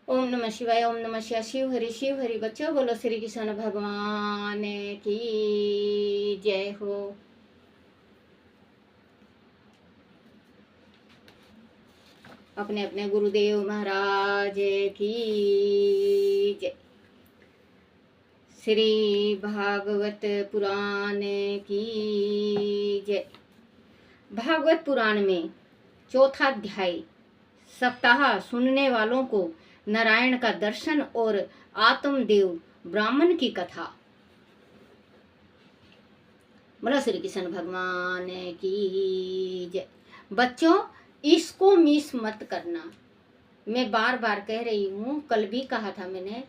ओम नमः शिवाय, ओम नमः शिवाय। शिव हरि बच्चों, बोलो श्री कृष्ण भगवान की जय हो। अपने अपने गुरुदेव महाराज की जय। श्री भागवत पुराण की जय। भागवत पुराण में चौथा अध्याय, सप्ताह सुनने वालों को नारायण का दर्शन और आत्मदेव ब्राह्मण की कथा। बोलो श्री कृष्ण भगवान की जय। बच्चों, इसको मिस मत करना। मैं बार बार कह रही हूँ, कल भी कहा था मैंने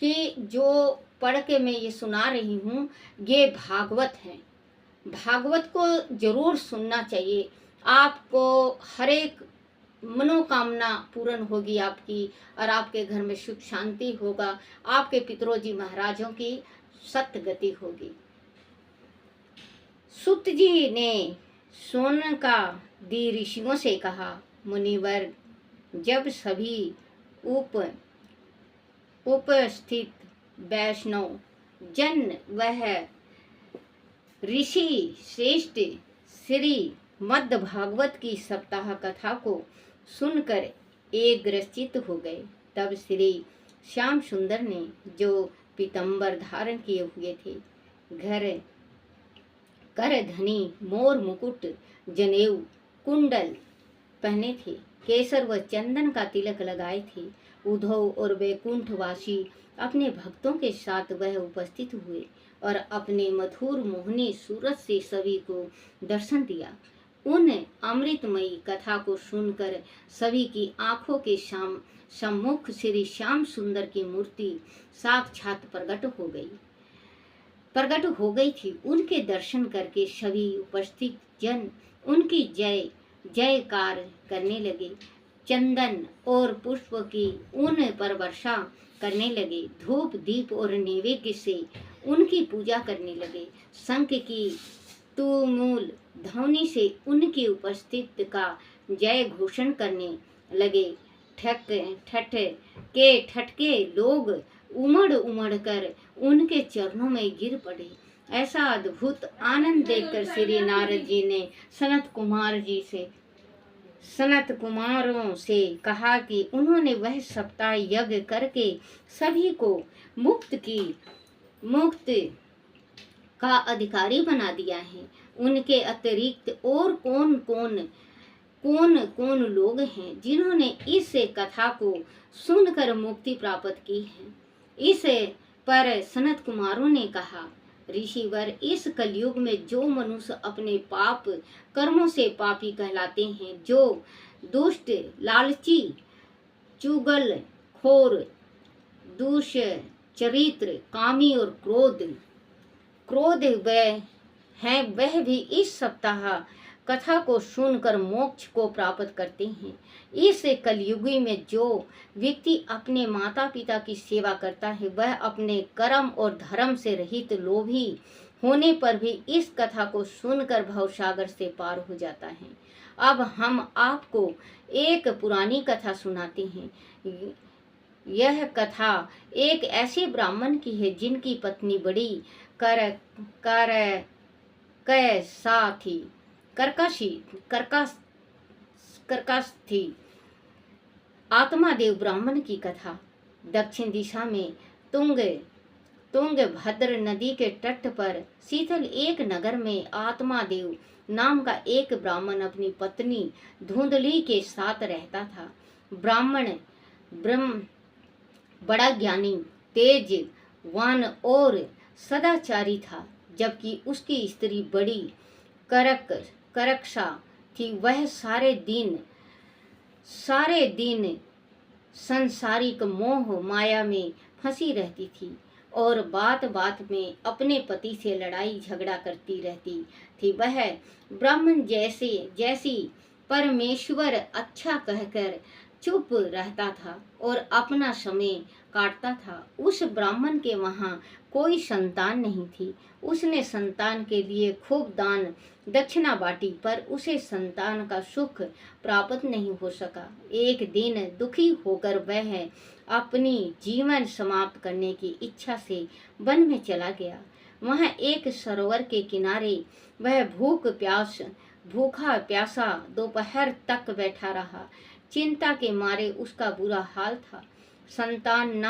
कि जो पढ़ के मैं ये सुना रही हूँ ये भागवत है। भागवत को जरूर सुनना चाहिए। आपको हर एक मनोकामना पूर्ण होगी आपकी, और आपके घर में सुख शांति होगा। आपके पितरोजी महाराजों की सत्य गति होगी। सुत जी ने शौनकादि ऋषियों से कहा, मुनिवर, जब सभी उपस्थित वैष्णव जन वह ऋषि श्रेष्ठ श्री मद्द भागवत की सप्ताह कथा को सुनकर एग्रचित हो गए, तब श्री श्याम सुंदर ने, जो पीतंबर धारण किए हुए थे, घर कर धनी मोर मुकुट जनेऊ कुंडल पहने थे, केसर व चंदन का तिलक लगाए थे, उद्धव और वैकुंठवासी अपने भक्तों के साथ वह उपस्थित हुए और अपने मधुर मोहनी सूरत से सभी को दर्शन दिया। उन अमृतमयी कथा को सुनकर सभी की आंखों के सम्मुख श्री श्याम सुंदर की मूर्ति साक्षात प्रकट हो गई थी। उनके दर्शन करके सभी उपस्थित जन उनकी जय जयकार करने लगे, चंदन और पुष्प की उन पर वर्षा करने लगे, धूप दीप और नैवेद्य से उनकी पूजा करने लगे, शंख की तुमुल ध्वनि से उनकी उपस्थित का जय घोषण करने लगे। ठटके लोग उमड़ उमड़ कर उनके चरणों में गिर पड़े। ऐसा अद्भुत आनंद देखकर श्री नारद जी ने सनत कुमारों से कहा कि उन्होंने वह सप्ताह यज्ञ करके सभी को मुक्त का अधिकारी बना दिया है। उनके अतिरिक्त और कौन लोग हैं जिन्होंने इस कथा को सुनकर मुक्ति प्राप्त की है। इस पर सनत कुमारों ने कहा, ऋषिवर, इस कलयुग में जो मनुष्य अपने पाप कर्मों से पापी कहलाते हैं, जो दुष्ट, लालची, चुगल खोर, दुष्चरित्र, कामी और क्रोध वह भी इस सप्ताह कथा को सुनकर मोक्ष को प्राप्त करते हैं। इस कलयुगी में जो व्यक्ति अपने माता पिता की सेवा करता है, वह अपने कर्म और धर्म से रहित लोभी होने पर भी इस कथा को सुनकर भवसागर से पार हो जाता है। अब हम आपको एक पुरानी कथा सुनाते हैं। यह कथा एक ऐसे ब्राह्मण की है जिनकी पत्नी बड़ी कर्कश थी। आत्मादेव ब्राह्मण की कथा। दक्षिण दिशा में तुंगभद्र नदी के तट पर शीतल एक नगर में आत्मादेव नाम का एक ब्राह्मण अपनी पत्नी धुंधली के साथ रहता था। ब्राह्मण बड़ा ज्ञानी, तेजवान और सदाचारी था, जबकि उसकी स्त्री बड़ी करकशा थी। वह सारे दिन संसारिक मोह माया में फंसी रहती थी और बात बात में अपने पति से लड़ाई झगड़ा करती रहती थी। वह ब्राह्मण जैसी परमेश्वर अच्छा कहकर चुप रहता था और अपना समय काटता था। उस ब्राह्मण के वहाँ कोई संतान नहीं थी। उसने संतान के लिए खूब दान दक्षिणा बांटी, पर उसे संतान का सुख प्राप्त नहीं हो सका। एक दिन दुखी होकर वह अपनी जीवन समाप्त करने की इच्छा से वन में चला गया। वहाँ एक सरोवर के किनारे वह भूखा प्यासा दोपहर तक बैठा रहा। चिंता के मारे उसका बुरा हाल था। संतान न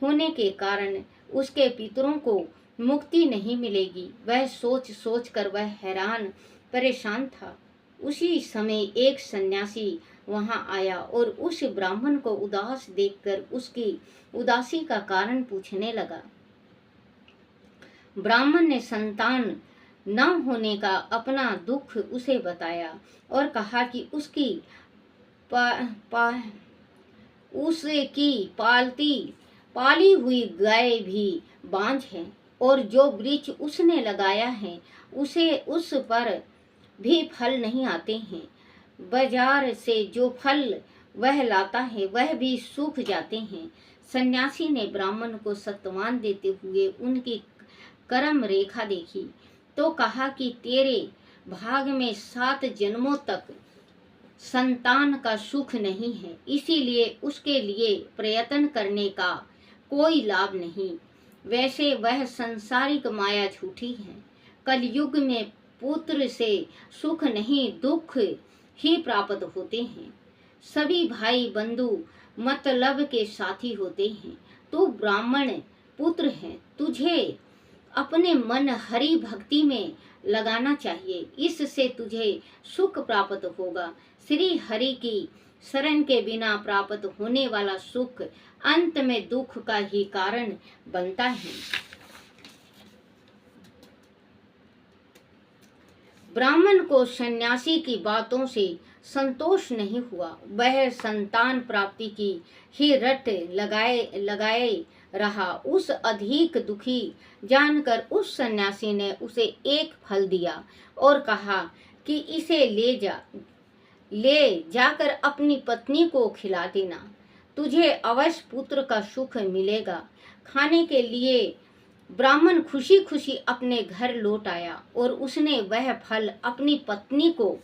होने के कारण उसके पितरों को मुक्ति नहीं मिलेगी। वह सोच सोच कर वह हैरान परेशान था। उसी समय एक सन्यासी वहां आया और उस ब्राह्मण को उदास देखकर उसकी उदासी का कारण पूछने लगा। ब्राह्मण ने संतान न होने का अपना दुख उसे बताया और कहा कि उसकी पाली हुई गाय भी बांझ है और जो वृक्ष उसने लगाया है उस पर भी फल नहीं आते हैं। बाजार से जो फल वह लाता है वह भी सूख जाते हैं। सन्यासी ने ब्राह्मण को सत्वान देते हुए उनकी कर्म रेखा देखी तो कहा कि तेरे भाग में 7 जन्मों तक संतान का सुख नहीं है, इसीलिए उसके लिए प्रयत्न करने का कोई लाभ नहीं। वैसे वह संसारिक माया झूठी है। कलयुग में पुत्र से सुख नहीं दुख ही प्राप्त होते हैं। सभी भाई बंधु मतलब के साथी होते हैं। तू ब्राह्मण पुत्र है, तुझे अपने मन हरि भक्ति में लगाना चाहिए, इससे तुझे सुख प्राप्त होगा। श्री हरि की शरण के बिना प्राप्त होने वाला सुख अंत में दुख का ही कारण बनता है। ब्राह्मण को सन्यासी की बातों से संतोष नहीं हुआ। वह संतान प्राप्ति की ही रट लगाए रहा। उस अधिक दुखी जानकर उस सन्यासी ने उसे एक फल दिया और कहा कि इसे ले जाकर अपनी पत्नी को खिला देना, तुझे अवश्य पुत्र का सुख मिलेगा। खाने के लिए ब्राह्मण खुशी खुशी अपने घर लौट आया और उसने वह फल अपनी पत्नी को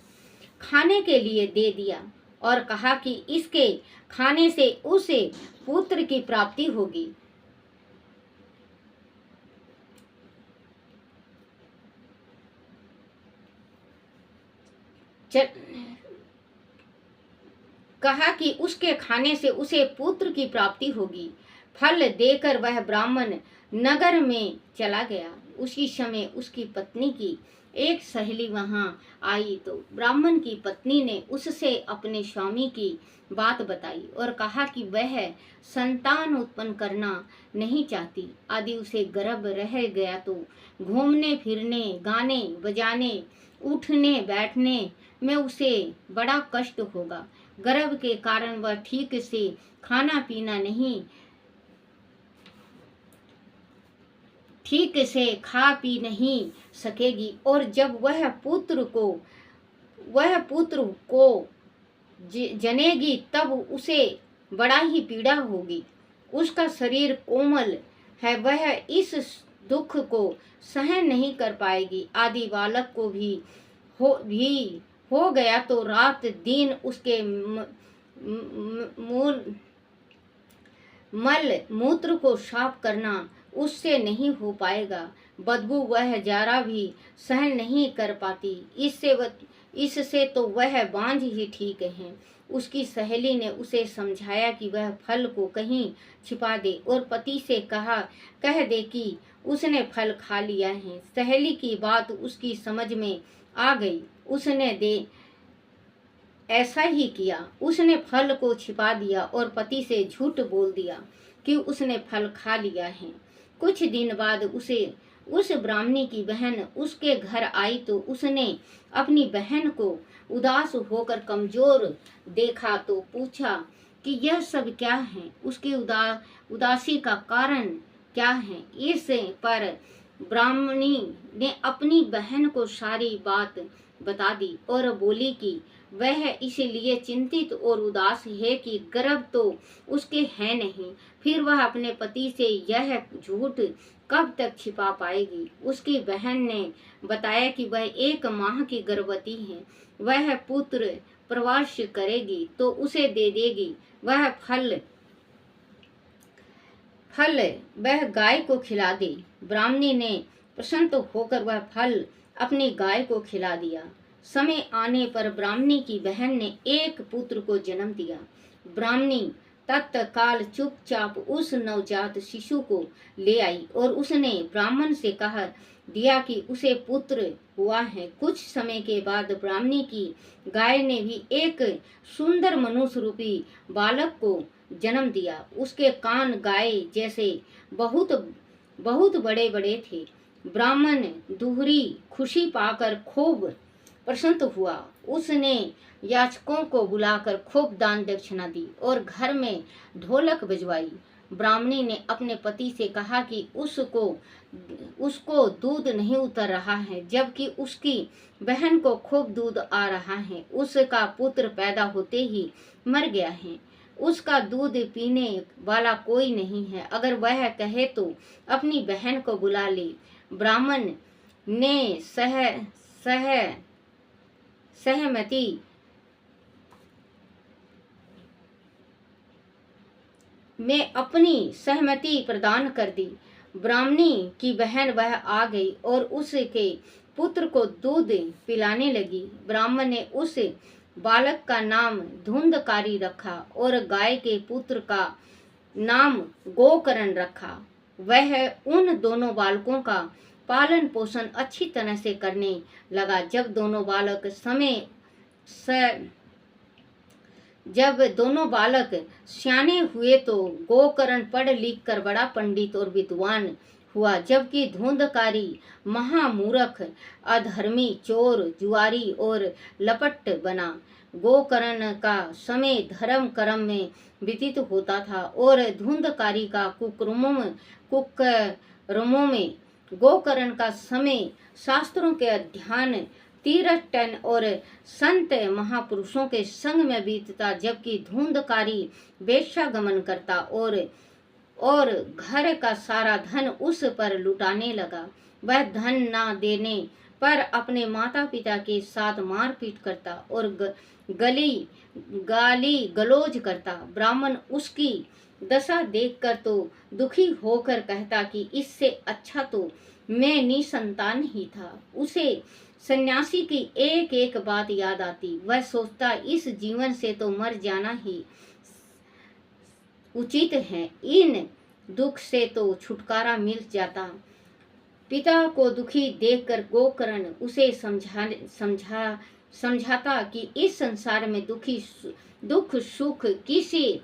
खाने के लिए दे दिया और कहा कि इसके खाने से उसे पुत्र की प्राप्ति होगी। कहा कि उसके खाने से उसे पुत्र की प्राप्ति होगी। फल देकर वह ब्राह्मण नगर में चला गया। उसी समय उसकी पत्नी की एक सहेली वहां आई तो ब्राह्मण की पत्नी ने उससे अपने स्वामी की बात बताई और कहा कि वह संतान उत्पन्न करना नहीं चाहती। आदि उसे गर्भ रह गया तो घूमने फिरने, गाने बजाने, उठने बैठने में उसे बड़ा कष्ट होगा। गर्भ के कारण वह ठीक से खाना पीना नहीं, ठीक से खा पी नहीं सकेगी और जब वह पुत्र को जनेगी तब उसे बड़ा ही पीड़ा होगी। उसका शरीर कोमल है, वह इस दुख को सहन नहीं कर पाएगी। आदि बालक को भी हो गया तो रात दिन उसके मल मूत्र को साफ करना उससे नहीं हो पाएगा। बदबू वह जरा भी सहन नहीं कर पाती। इससे तो वह बांझ ही ठीक है। उसकी सहेली ने उसे समझाया कि वह फल को कहीं छिपा दे और पति से कह दे कि उसने फल खा लिया है। सहेली की बात उसकी समझ में आ गई। उसने ऐसा ही किया। उसने फल को छिपा दिया और पति से झूठ बोल दिया कि उसने फल खा लिया है। कुछ दिन बाद उस ब्राह्मणी की बहन उसके घर आई तो उसने अपनी बहन को उदास होकर कमजोर देखा तो पूछा कि यह सब क्या है, उसकी उदासी का कारण क्या है। इस पर ब्राह्मणी ने अपनी बहन को सारी बात बता दी और बोली कि वह इसलिए चिंतित और उदास है कि गर्भ तो उसके है नहीं, फिर वह अपने पति से यह झूठ कब तक छिपा पाएगी। उसकी बहन ने बताया कि वह 1 माह की गर्भवती है, वह पुत्र प्रवास करेगी तो उसे दे देगी। वह फल वह गाय को खिला दे। ब्राह्मणी ने प्रसन्न होकर वह फल अपनी गाय को खिला दिया। समय आने पर ब्राह्मणी की बहन ने 1 पुत्र को जन्म दिया। ब्राह्मणी तत्काल चुपचाप उस नवजात शिशु को ले आई और उसने ब्राह्मण से कह दिया कि उसे पुत्र हुआ है। कुछ समय के बाद ब्राह्मणी की गाय ने भी एक सुंदर मनुष्य रूपी बालक को जन्म दिया। उसके कान गाय जैसे बहुत बहुत बड़े बड़े थे। ब्राह्मण दूहरी खुशी पाकर खूब प्रसन्न हुआ। उसने याचकों को बुलाकर खूब दान दक्षिणा दी और घर में ढोलक बजवाई। ब्राह्मणी ने अपने पति से कहा कि उसको दूध नहीं उतर रहा है, जबकि उसकी बहन को खूब दूध आ रहा है। उसका पुत्र पैदा होते ही मर गया है। उसका दूध पीने वाला कोई नहीं है, अगर वह कहे तो अपनी बहन को बुला ले। ब्राह्मण ने सहमति में अपनी सहमति प्रदान कर दी। ब्राह्मणी की बहन वह आ गई और उसके पुत्र को दूध पिलाने लगी। ब्राह्मण ने उस बालक का नाम धुंधकारी रखा और गाय के पुत्र का नाम गोकर्ण रखा। वह उन दोनों बालकों का पालन पोषण अच्छी तरह से करने लगा। जब दोनों बालक सियाने हुए तो गोकर्ण पढ़ लिख कर बड़ा पंडित और विद्वान हुआ, जबकि धुंधकारी महामूर्ख, अधर्मी, चोर, जुआरी और लपट बना। गोकर्ण का समय धर्म कर्म में व्यतीत होता था और धुंधकारी का कुकर्मों में। गोकर्ण का समय शास्त्रों के अध्ययन, तीर्थटन और संत महापुरुषों के संग में बीतता, जबकि धुंधकारी वेश्यागमन करता और घर का सारा धन उस पर लुटाने लगा। वह धन ना देने पर अपने माता पिता के साथ मारपीट करता और गाली गलौज करता। ब्राह्मण उसकी दशा देखकर तो दुखी होकर कहता कि इससे अच्छा तो मैं निसंतान ही था। उसे सन्यासी की एक एक बात याद आती। वह सोचता इस जीवन से तो मर जाना ही उचित है, इन दुख से तो छुटकारा मिल जाता। पिता को दुखी देखकर गोकर्ण उसे समझाता कि इस संसार में दुख सुख किसी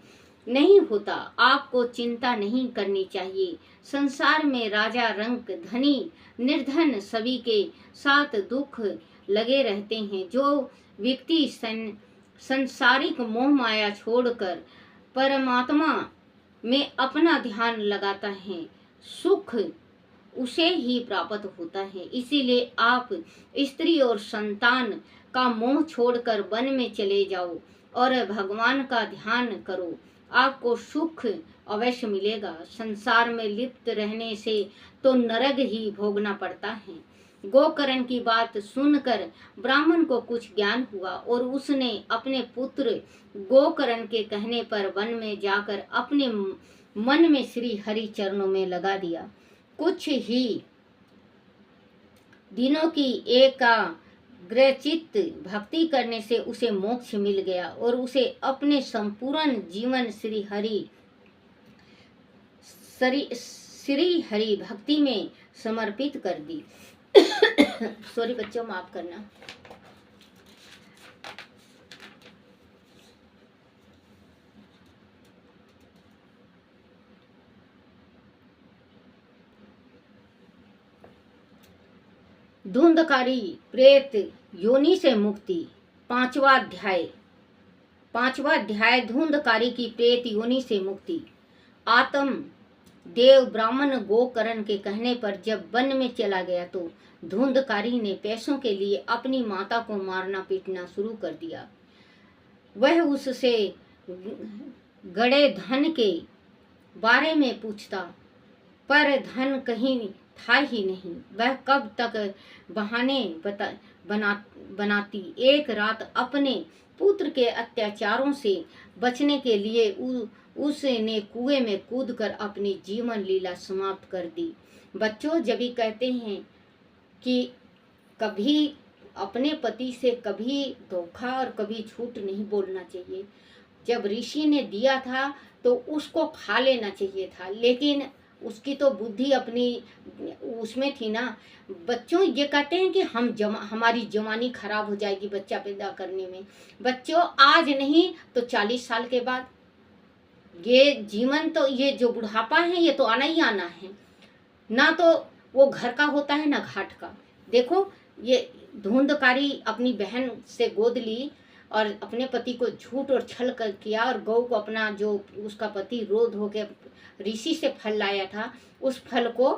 नहीं होता, आपको चिंता नहीं करनी चाहिए। संसार में राजा रंक, धनी, निर्धन सभी के साथ दुख लगे रहते हैं। जो व्यक्ति संसारिक मोह माया छोड़कर परमात्मा में अपना ध्यान लगाता है, सुख उसे ही प्राप्त होता है। इसीलिए आप स्त्री और संतान का मोह छोड़कर वन में चले जाओ और भगवान का ध्यान करो, आपको सुख अवश्य मिलेगा। संसार में लिप्त रहने से तो नरक ही भोगना पड़ता है। गोकर्ण की बात सुनकर ब्राह्मण को कुछ ज्ञान हुआ और उसने अपने पुत्र गोकर्ण के कहने पर वन में जाकर अपने मन में श्री हरि चरणों में लगा दिया। कुछ ही दिनों की एकाग्रचित्त भक्ति करने से उसे मोक्ष मिल गया और उसे अपने संपूर्ण जीवन श्री हरि भक्ति में समर्पित कर दी। सॉरी बच्चों, माफ करना। धुंधकारी प्रेत योनि से मुक्ति। 5वां अध्याय धुंधकारी की प्रेत योनि से मुक्ति। आत्म देव ब्राह्मण गोकर्ण के कहने पर जब वन में चला गया तो धुंधकारी ने पैसों के लिए अपनी माता को मारना पीटना शुरू कर दिया। वह उससे गड़े धन के बारे में पूछता, पर धन कहीं था ही नहीं। वह कब तक बहाने बनाती। एक रात अपने पुत्र के अत्याचारों से बचने के लिए उसने कुएं में कूदकर अपनी जीवन लीला समाप्त कर दी। बच्चों, जब भी कहते हैं कि कभी अपने पति से कभी धोखा और कभी झूठ नहीं बोलना चाहिए। जब ऋषि ने दिया था तो उसको खा लेना चाहिए था, लेकिन उसकी तो बुद्धि अपनी उसमें थी ना। बच्चों, ये कहते हैं कि हमारी जवानी खराब हो जाएगी बच्चा पैदा करने में। बच्चों, आज नहीं तो 40 साल के बाद ये जीवन, तो ये जो बुढ़ापा है ये तो आना ही आना है। ना तो वो घर का होता है ना घाट का। देखो, ये धुंधकारी अपनी बहन से गोद ली और अपने पति को झूठ और छल कर किया, और गौ को अपना जो उसका पति रोध होके ऋषि से फल लाया था उस फल को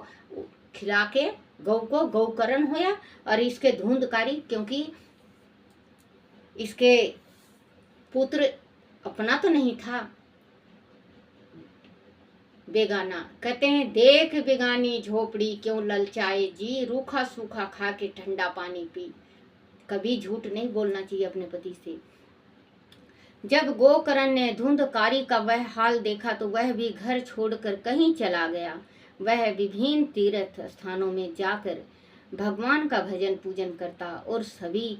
खिला के गौ को गौकर्ण होया। और इसके धुंधकारी, क्योंकि इसके पुत्र अपना तो नहीं था, बेगाना। कहते हैं, देख बेगानी झोपड़ी क्यों ललचाए जी, रूखा सूखा खा के ठंडा पानी पी। कभी झूठ नहीं बोलना चाहिए अपने पति से। जब गोकर्ण ने धुंधकारी का वह हाल देखा तो वह भी घर छोड़कर कहीं चला गया। वह विभिन्न तीर्थ स्थानों में जाकर भगवान का भजन पूजन करता और सभी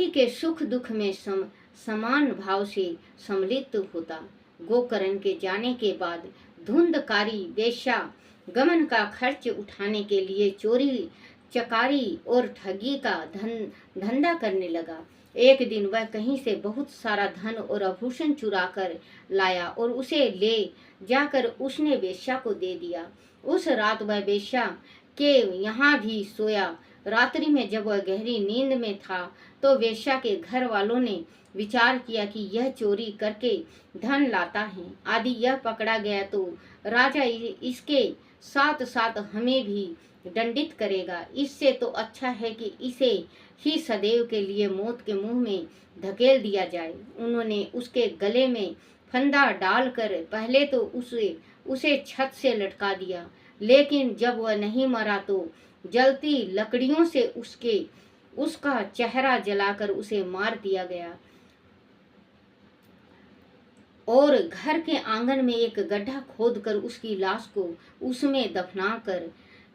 के सुख दुख में समान भाव से सम्मिलित होता। गोकर्ण के जाने के बाद धुंधकारी वेश्या गमन का खर्च उठाने के लिए चोरी चकारी और ठगी का धंधा करने लगा। एक दिन वह कहीं से बहुत सारा धन और आभूषण चुरा कर लाया और उसे ले जाकर उसने वेश्या को दे दिया। उस रात वह वेश्या के यहाँ भी सोया। रात्रि में जब वह गहरी नींद में था तो वेश्या के घर वालों ने विचार किया कि यह चोरी करके धन लाता है। आदि यह पकड़ा गया तो राजा इसके साथ साथ हमें भी दंडित करेगा। इससे तो अच्छा है कि इसे ही सदैव के लिए मौत के मुंह में धकेल दिया जाए। उन्होंने उसके गले में फंदा डालकर पहले तो उसे छत से लटका दिया, लेकिन जब वह नहीं मरा तो जलती लकड़ियों से उसका चेहरा जलाकर उसे मार दिया गया और घर के आंगन में एक गड्ढा खोदकर उसकी लाश को उसमें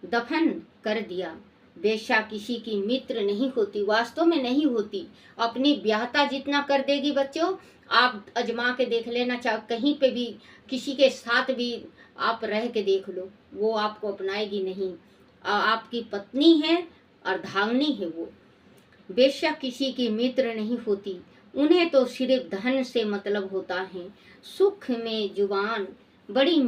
दफन कर दिया। वेश्या किसी की मित्र नहीं होती, वास्तव में नहीं होती। अपनी ब्याहता जितना कर देगी। बच्चों, आप अजमा के देख लेना, चाहे कहीं पे भी किसी के साथ भी आप रह के देख लो, वो आपको अपनाएगी नहीं। आपकी पत्नी है, अर्धांगिनी है वो। वेश्या किसी की मित्र नहीं होती, उन्हें तो सिर्फ धन से मतलब होता है। सुख में जुबान बड़ी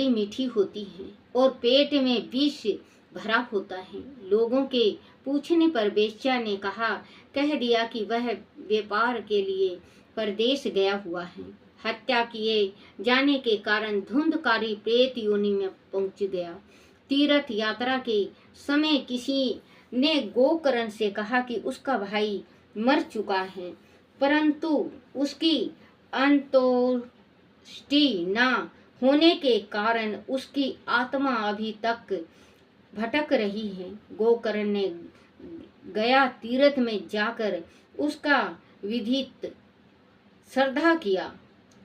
मीठी होती है और पेट में विष भरा होता है। लोगों के पूछने पर वेश्या ने कह दिया कि वह व्यापार के लिए परदेश गया हुआ है। हत्या किए जाने के कारण धुंधकारी प्रेत योनि में पहुंच गया। तीर्थ यात्रा के समय किसी ने गोकर्ण से कहा कि उसका भाई मर चुका है, परंतु उसकी अंत्येष्टि न होने के कारण उसकी आत्मा अभी तक भटक रही है। गोकर्ण ने गया तीर्थ में जाकर उसका विधित श्रद्धा किया।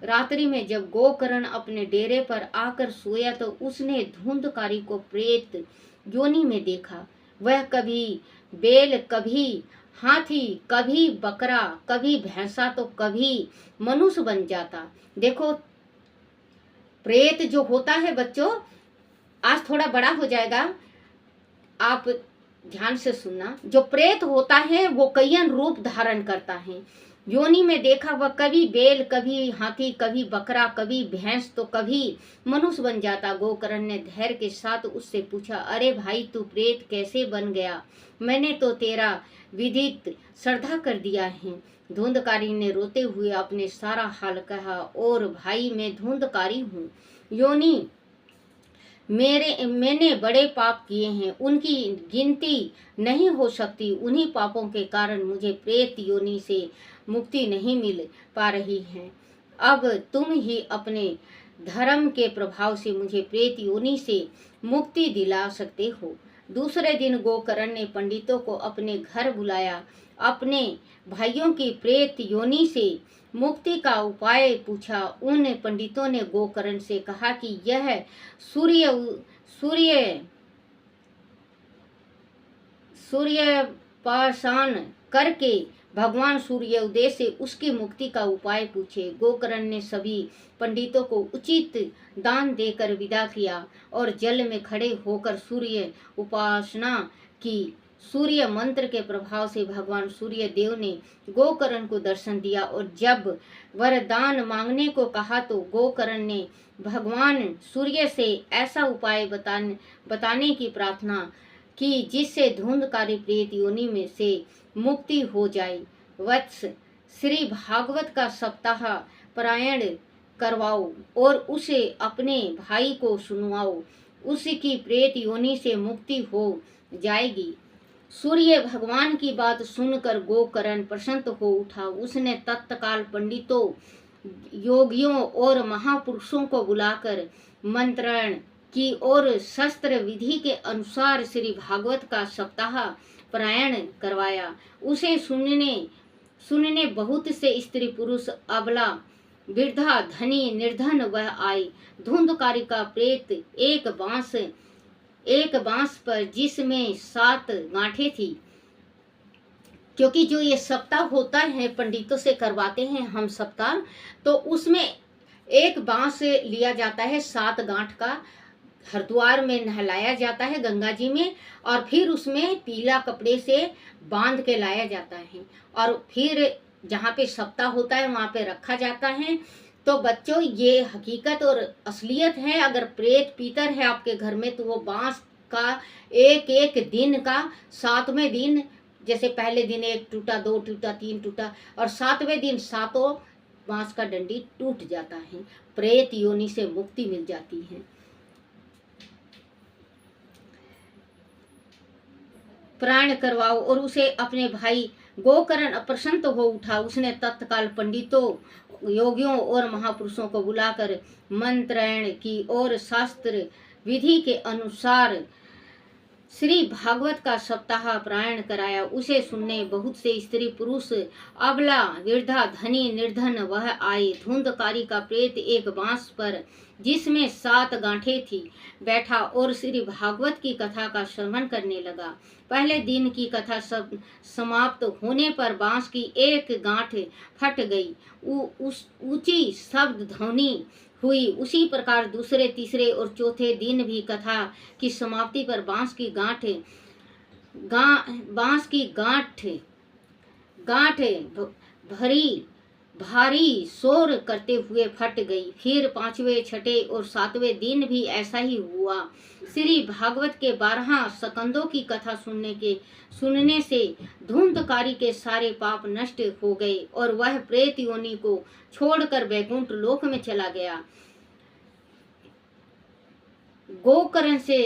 रात्रि में जब गोकर्ण अपने डेरे पर आकर सोया तो उसने धुंधकारी को प्रेत योनि में देखा। वह कभी बैल, कभी हाथी, कभी बकरा, कभी भैंसा तो कभी मनुष्य बन जाता। देखो, प्रेत जो होता है बच्चों, आज थोड़ा बड़ा हो जाएगा, आप ध्यान से सुनना। जो प्रेत होता है वो कई रूप धारण करता है। योनि में देखा वह कभी बैल, कभी हाथी, कभी बकरा, कभी भैंस, तो कभी मनुष्य बन जाता। गोकर्ण ने धैर्य के साथ उससे पूछा, अरे भाई, तू प्रेत कैसे बन गया? मैंने तो तेरा विदित श्रद्धा कर दिया है। धुंधकारी ने रोते हुए अपने सारा हाल कहा, और भाई, मैं धुंधकारी हूँ। योनि, मैंने बड़े पाप किए हैं, उनकी गिनती नहीं हो सकती। उन्हीं पापों के कारण मुझे प्रेत योनि से मुक्ति नहीं मिल पा रही है। अब तुम ही अपने धर्म के प्रभाव से मुझे प्रेत योनि से मुक्ति दिला सकते हो। दूसरे दिन गोकर्ण ने पंडितों को अपने घर बुलाया, अपने भाइयों की प्रेत योनि से मुक्ति का उपाय पूछा। उन पंडितों ने गोकर्ण से कहा कि यह सूर्य सूर्य सूर्योपासन करके भगवान सूर्योदय से उसकी मुक्ति का उपाय पूछे। गोकर्ण ने सभी पंडितों को उचित दान देकर विदा किया और जल में खड़े होकर सूर्य उपासना की। सूर्य मंत्र के प्रभाव से भगवान सूर्य देव ने गोकर्ण को दर्शन दिया और जब वरदान मांगने को कहा तो गोकर्ण ने भगवान सूर्य से ऐसा उपाय बताने की प्रार्थना की जिससे धुंधकारी प्रेत योनि में से मुक्ति हो जाए। वत्स, श्री भागवत का सप्ताह पारायण करवाओ और उसे अपने भाई को सुनवाओ, उसकी प्रेत योनि से मुक्ति हो जाएगी। सूर्य भगवान की बात सुनकर गोकर्ण प्रसन्न हो उठा। उसने तत्काल पंडितों, योगियों और महापुरुषों को बुलाकर मंत्रण की और शस्त्र विधि के अनुसार श्री भागवत का सप्ताह पारायण करवाया। उसे सुनने बहुत से स्त्री पुरुष, अबला, वृद्धा, धनी, निर्धन वह आए। धुंधकारी का प्रेत एक बांस पर जिसमें 7 गांठें थी, क्योंकि जो ये सप्ताह होता है पंडितों से करवाते हैं हम सप्ताह, तो उसमें एक बांस लिया जाता है 7 गांठ का, हरिद्वार में नहलाया जाता है गंगा जी में, और फिर उसमें पीला कपड़े से बांध के लाया जाता है और फिर जहाँ पे सप्ताह होता है वहाँ पे रखा जाता है। तो बच्चों, ये हकीकत और असलियत है। अगर प्रेत पीतर है आपके घर में तो वो बांस का एक एक दिन का 7वें दिन, जैसे पहले दिन 1 टूटा, 2 टूटा, 3 टूटा, और 7वें दिन 7 बांस का डंडी टूट जाता है। प्रेत योनि से मुक्ति मिल जाती है। प्राण करवाओ और उसे अपने भाई गोकर्ण प्रसन्न हो उठा। उसने तत्काल पंडितों, योगियों और महापुरुषों को बुलाकर मंत्रण की और शास्त्र विधि के अनुसार श्री भागवत का सप्ताह पारायण कराया। उसे सुनने बहुत से स्त्री पुरुष, अबला, वृद्धा, धनी, निर्धन वह आए। धुंधकारी का प्रेत एक बांस पर जिसमें 7 गांठें थी बैठा और श्री भागवत की कथा का श्रवण करने लगा। पहले दिन की कथा सब समाप्त होने पर बांस की एक गांठ फट गई, ऊंची शब्द ध्वनि हुई। उसी प्रकार दूसरे, तीसरे और चौथे दिन भी कथा की समाप्ति पर बांस की गांठ भारी शोर करते हुए फट गई। फिर 5वें, 6ठे और 7वें दिन भी ऐसा ही हुआ। श्री भागवत के 12 स्कंदों की कथा सुनने से धुंधकारी के सारे पाप नष्ट हो गए और वह प्रेत योनि को छोड़कर वैकुंठ लोक में चला गया। गोकर्ण से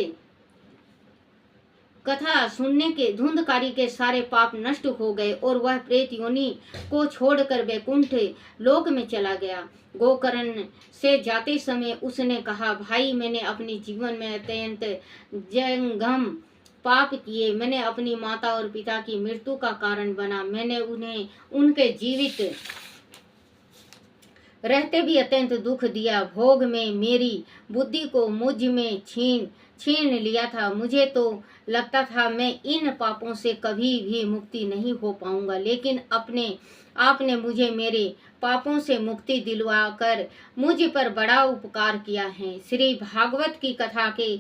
कथा सुनने के धुंधकारी के सारे पाप नष्ट हो गए और वह प्रेत योनि को छोड़कर वैकुंठ लोक में चला गया। गोकर्ण से जाते समय उसने कहा, भाई, मैंने अपने जीवन में अत्यंत जंगम पाप किए। मैंने अपनी माता और पिता की मृत्यु का कारण बना। मैंने उन्हें उनके जीवित रहते भी अत्यंत दुख दिया। भोग में मेरी बुद्धि को मुझ में छीन लिया था। मुझे तो लगता था मैं इन पापों से कभी भी मुक्ति नहीं हो पाऊंगा, लेकिन आपने मुझे मेरे पापों से मुक्ति दिलवाकर मुझ पर बड़ा उपकार किया है। श्री भागवत की कथा के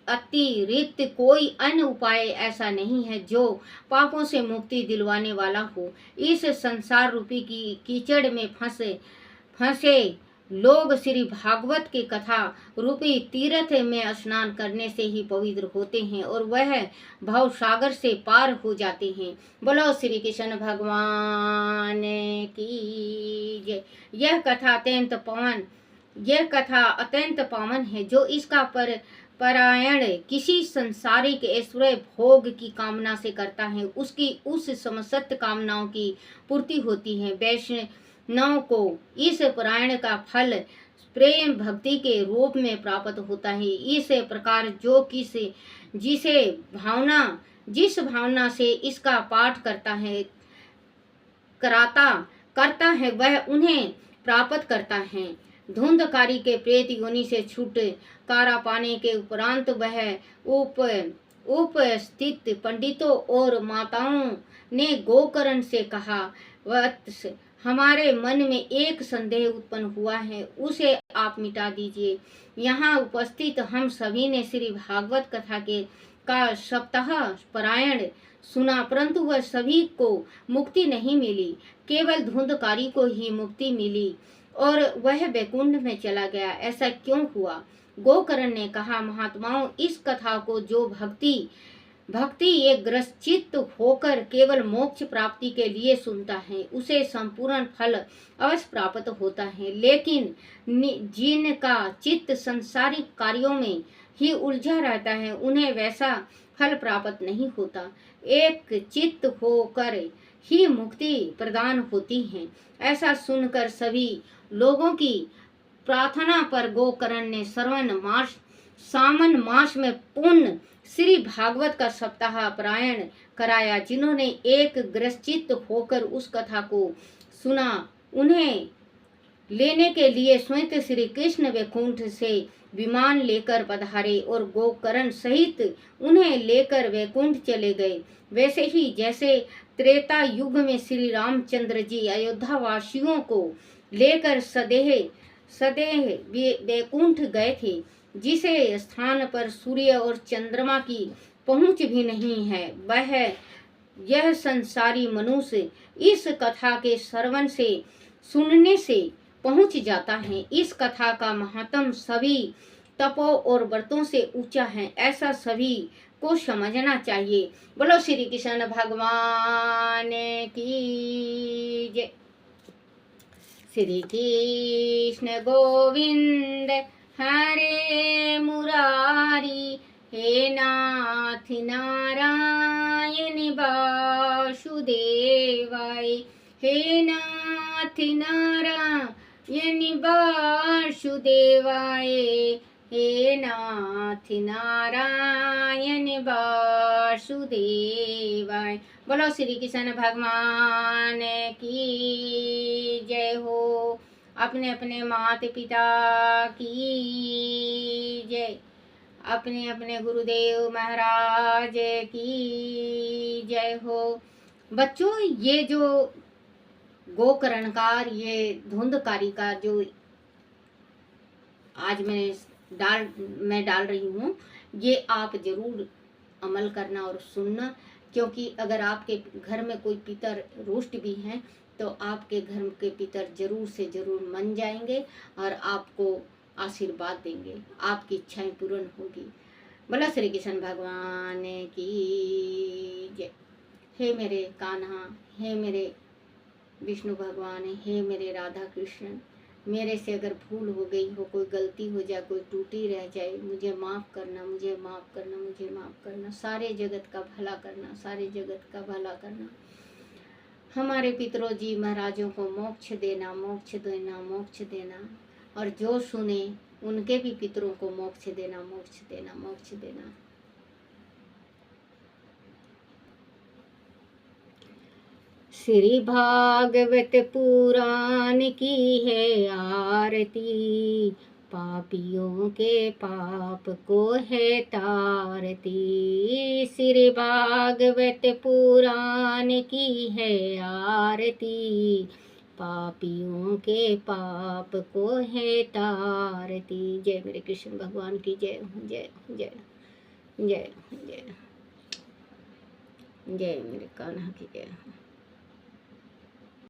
अतिरिक्त कोई अन्य उपाय ऐसा नहीं है जो पापों से मुक्ति दिलवाने वाला हो। इस संसार रूपी की कीचड़ में फंसे फंसे लोग श्री भागवत की कथा रूपी तीर्थ में स्नान करने से ही पवित्र होते हैं और वह भव सागर से पार हो जाते हैं। बोलो श्री कृष्ण भगवान की जय। यह कथा अत्यंत पावन है। जो इसका परायण किसी संसारिक ऐश्वर्य भोग की कामना से करता है, उसकी उस समस्त कामनाओं की पूर्ति होती है। वैष्णव को इस परायण का फल प्रेम भक्ति के रूप में प्राप्त होता है। इस प्रकार जो जिस भावना से इसका पाठ करता है वह उन्हें प्राप्त करता है। धुंधकारी के प्रेत योनि से छुटकारा पाने के उपरांत वह उपस्थित पंडितों और माताओं ने गोकर्ण से कहा, वत्स, हमारे मन में एक संदेह उत्पन्न हुआ है, उसे आप मिटा दीजिए। यहाँ उपस्थित हम सभी ने श्री भागवत कथा का सप्ताह पारायण सुना, परंतु वह सभी को मुक्ति नहीं मिली, केवल धुंधकारी को ही मुक्ति मिली और वह वैकुंठ में चला गया। ऐसा क्यों हुआ? गोकर्ण ने कहा, महात्माओं, इस कथा को जो भक्ति एक ग्रसित होकर केवल मोक्ष प्राप्ति के लिए सुनता है, उसे संपूर्ण फल अवश्य प्राप्त होता है। लेकिन जिनका चित्त संसारिक कार्यों में ही उलझा रहता है, उन्हें वैसा फल प्राप्त नहीं होता। एक चित्त होकर ही मुक्ति प्रदान होती है। ऐसा सुनकर सभी लोगों की प्रार्थना पर गोकर्ण ने सावन मास में पूर्ण श्री भागवत का सप्ताह पारायण कराया। जिन्होंने एक ग्रसित होकर उस कथा को सुना, उन्हें लेने के लिए स्वयं श्री कृष्ण वैकुंठ से विमान लेकर पधारे और गोकर्ण सहित उन्हें लेकर वैकुंठ चले गए। वैसे ही जैसे त्रेता युग में श्री रामचंद्र जी अयोध्या वासियों को लेकर सदेह वैकुंठ गए थे, जिसे स्थान पर सूर्य और चंद्रमा की पहुंच भी नहीं है, वह यह संसारी मनुष्य इस कथा के श्रवण से सुनने से पहुंच जाता है। इस कथा का महत्व सभी तपों और व्रतों से ऊंचा है, ऐसा सभी को समझना चाहिए। बोलो श्री कृष्ण भगवान की जय। श्री कृष्ण गोविंद हरे मुरारी, हे नाथ नारायण वासुदेवाय, हे नाथ नारायण वासुदेवाय, हे नाथ नारायण वासुदेवाय। बोलो श्री कृष्ण भगवान की जय हो। अपने अपने माता पिता की जय, अपने अपने गुरुदेव महाराज की जय हो। बच्चों, ये जो गोकर्णकार, ये धुंधकारी का जो आज मैं डाल रही हूँ, ये आप जरूर अमल करना और सुनना, क्योंकि अगर आपके घर में कोई पितर रुष्ट भी हैं तो आपके घर के पितर जरूर से जरूर मन जाएंगे और आपको आशीर्वाद देंगे, आपकी इच्छाएं पूर्ण होगी। बोला श्री कृष्ण भगवान की जय। हे मेरे कान्हा, हे मेरे विष्णु भगवान, हे मेरे राधा कृष्ण, मेरे से अगर भूल हो गई हो, कोई गलती हो जाए, कोई टूटी रह जाए, मुझे माफ़ करना, मुझे माफ़ करना, मुझे माफ़ करना। सारे जगत का भला करना, सारे जगत का भला करना। हमारे पितरों जी महाराजों को मोक्ष देना, मोक्ष देना, मोक्ष देना, और जो सुने उनके भी पितरों को मोक्ष देना, मोक्ष देना, मोक्ष देना। श्री भागवत पुराण की है आरती, पापियों के पाप को है तारती। श्री भागवत पुराण की है आरती, पापियों के पाप को है तारती। जय मेरे कृष्ण भगवान की जय, जय जय। जय जय जय मेरे कान्हा की जय।